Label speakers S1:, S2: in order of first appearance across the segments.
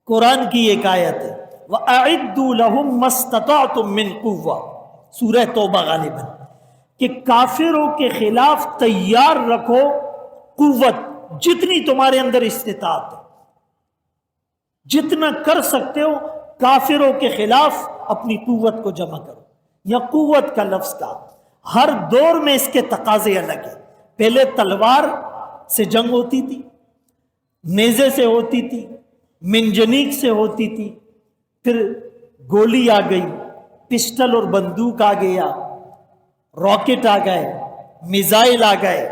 S1: قرآن کی ایک آیت ہے وَأَعِدُّوا لَهُم مَّا اسْتَطَعْتُم مِّن قُوَّةٍ، سورہ توبہ غالباً، کہ کافروں کے خلاف تیار رکھو قوت، جتنی تمہارے اندر استطاعت ہے، جتنا کر سکتے ہو کافروں کے خلاف اپنی قوت کو جمع کرو۔ یا قوت کا لفظ کا ہر دور میں اس کے تقاضے الگ ہیں۔ پہلے تلوار سے جنگ ہوتی تھی، نیزے سے ہوتی تھی، منجنیق سے ہوتی تھی، پھر گولی آ گئی، پسٹل اور بندوق آ گیا، راکٹ آ گئے، میزائل آ گئے،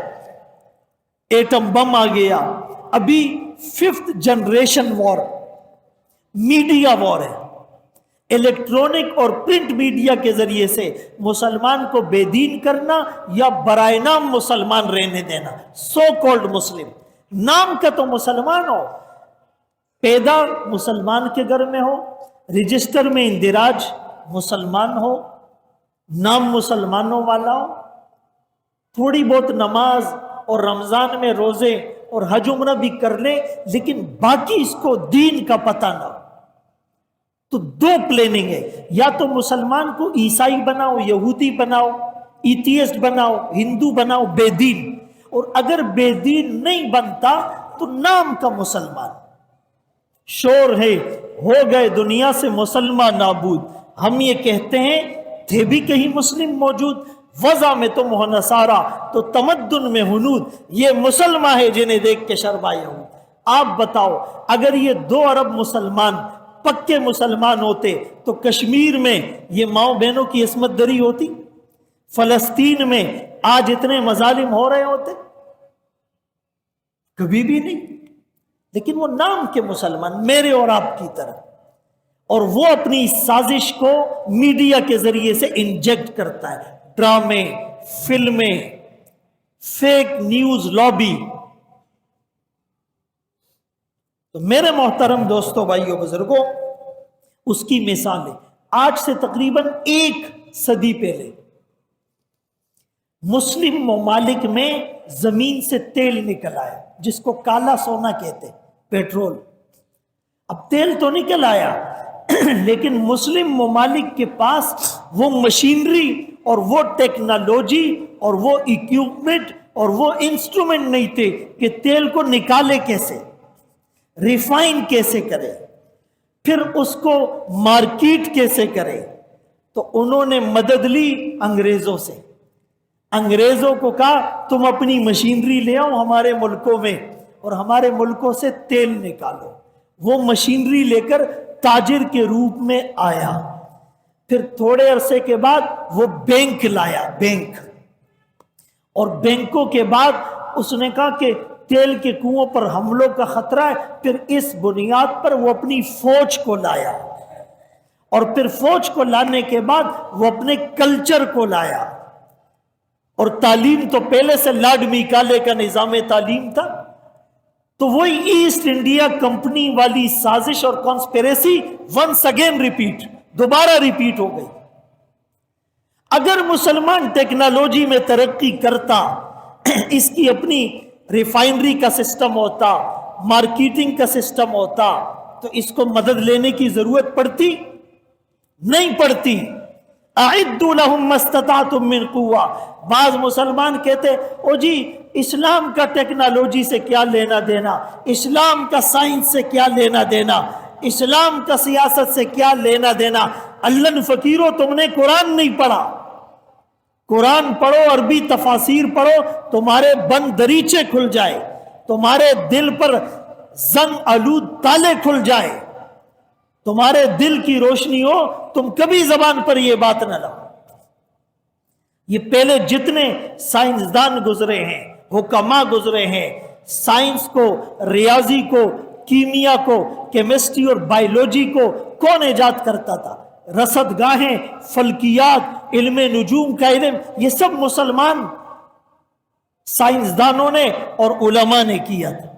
S1: ایٹم بم آ گیا، ابھی 5th جنریشن وار میڈیا وار ہے۔ الیکٹرونک اور پرنٹ میڈیا کے ذریعے سے مسلمان کو بے دین کرنا یا برائے نام مسلمان رہنے دینا، سو کالڈ مسلم، نام کا تو مسلمان ہو، پیدا مسلمان کے گھر میں ہو، رجسٹر میں اندراج مسلمان ہو، نام مسلمانوں والا ہو، تھوڑی بہت نماز اور رمضان میں روزے اور حج عمرہ بھی کر لے، لیکن باقی اس کو دین کا پتہ نہ ہو، تو دو پلاننگ ہے، یا تو مسلمان کو عیسائی بناؤ، یہودی بناؤ، ایتھیسٹ بناؤ، ہندو بناؤ، بے دین، اور اگر بے دین نہیں بنتا تو نام کا مسلمان۔ شور ہے ہو گئے دنیا سے مسلمان نابود، ہم یہ کہتے ہیں تھے بھی کہیں مسلم موجود، وضع میں تم ہو نصارا تو تمدن میں ہنود، یہ مسلمان ہے جنہیں دیکھ کے شرمائے ہوں۔ آپ بتاؤ اگر یہ 2 ارب مسلمان پکے مسلمان ہوتے تو کشمیر میں یہ ماؤں بہنوں کی عصمت دری ہوتی؟ فلسطین میں آج اتنے مظالم ہو رہے ہوتے؟ کبھی بھی نہیں۔ لیکن وہ نام کے مسلمان میرے اور آپ کی طرح، اور وہ اپنی سازش کو میڈیا کے ذریعے سے انجیکٹ کرتا ہے، ڈرامے، فلمیں، فیک نیوز لابی۔ تو میرے محترم دوستوں، بھائیوں، بزرگوں، اس کی مثال ہے آج سے تقریباً 1 صدی پہلے مسلم ممالک میں زمین سے تیل نکل آیا، جس کو کالا سونا کہتے، پیٹرول۔ اب تیل تو نکل آیا، لیکن مسلم ممالک کے پاس وہ مشینری اور وہ ٹیکنالوجی اور وہ اکوپمنٹ اور وہ انسٹرومنٹ نہیں تھے کہ تیل کو نکالے کیسے، ریفائن کیسے کرے، پھر اس کو مارکیٹ کیسے کرے۔ تو انہوں نے مدد لی انگریزوں سے، انگریزوں کو کہا تم اپنی مشینری لے آؤ ہمارے ملکوں میں اور ہمارے ملکوں سے تیل نکالو۔ وہ مشینری لے کر تاجر کے روپ میں آیا، پھر تھوڑے عرصے کے بعد وہ بینک لایا، بینک، اور بینکوں کے بعد اس نے کہا کہ تیل کے کنووں پر حملوں کا خطرہ ہے، پھر اس بنیاد پر وہ اپنی فوج کو لایا، اور پھر فوج کو لانے کے بعد وہ اپنے کلچر کو لایا، اور تعلیم تو پہلے سے لارڈ میکالے کا نظام تعلیم تھا۔ تو وہی ایسٹ انڈیا کمپنی والی سازش اور کانسپیریسی ونس اگین ریپیٹ، دوبارہ ریپیٹ ہو گئی۔ اگر مسلمان ٹیکنالوجی میں ترقی کرتا، اس کی اپنی ریفائنری کا سسٹم ہوتا، مارکیٹنگ کا سسٹم ہوتا، تو اس کو مدد لینے کی ضرورت پڑتی نہیں پڑتی۔ اعدوا لهم ما استطعتم من قوة۔ بعض مسلمان کہتے او جی اسلام کا ٹیکنالوجی سے کیا لینا دینا، اسلام کا سائنس سے کیا لینا دینا، اسلام کا سیاست سے کیا لینا دینا۔ اللہ فقیرو، تم نے قرآن نہیں پڑھا۔ قرآن پڑھو، عربی تفاسیر پڑھو، تمہارے بند دریچے کھل جائے، تمہارے دل پر زنگ آلود تالے کھل جائے، تمہارے دل کی روشنی ہو، تم کبھی زبان پر یہ بات نہ لاؤ۔ یہ پہلے جتنے سائنسدان گزرے ہیں، حکماء گزرے ہیں، سائنس کو، ریاضی کو، کیمیا کو، کیمسٹری اور بائیولوجی کو کون ایجاد کرتا تھا؟ رصد گاہیں، فلکیات، علم نجوم کا علم، یہ سب مسلمان سائنسدانوں نے اور علماء نے کیا تھا۔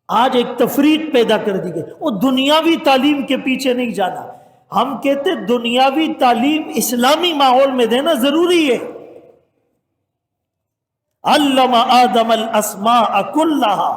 S1: آج ایک تفریق پیدا کر دی گئی، وہ دنیاوی تعلیم کے پیچھے نہیں جانا۔ ہم کہتے دنیاوی تعلیم اسلامی ماحول میں دینا ضروری ہے۔ علم آدم الاسماء کلہا،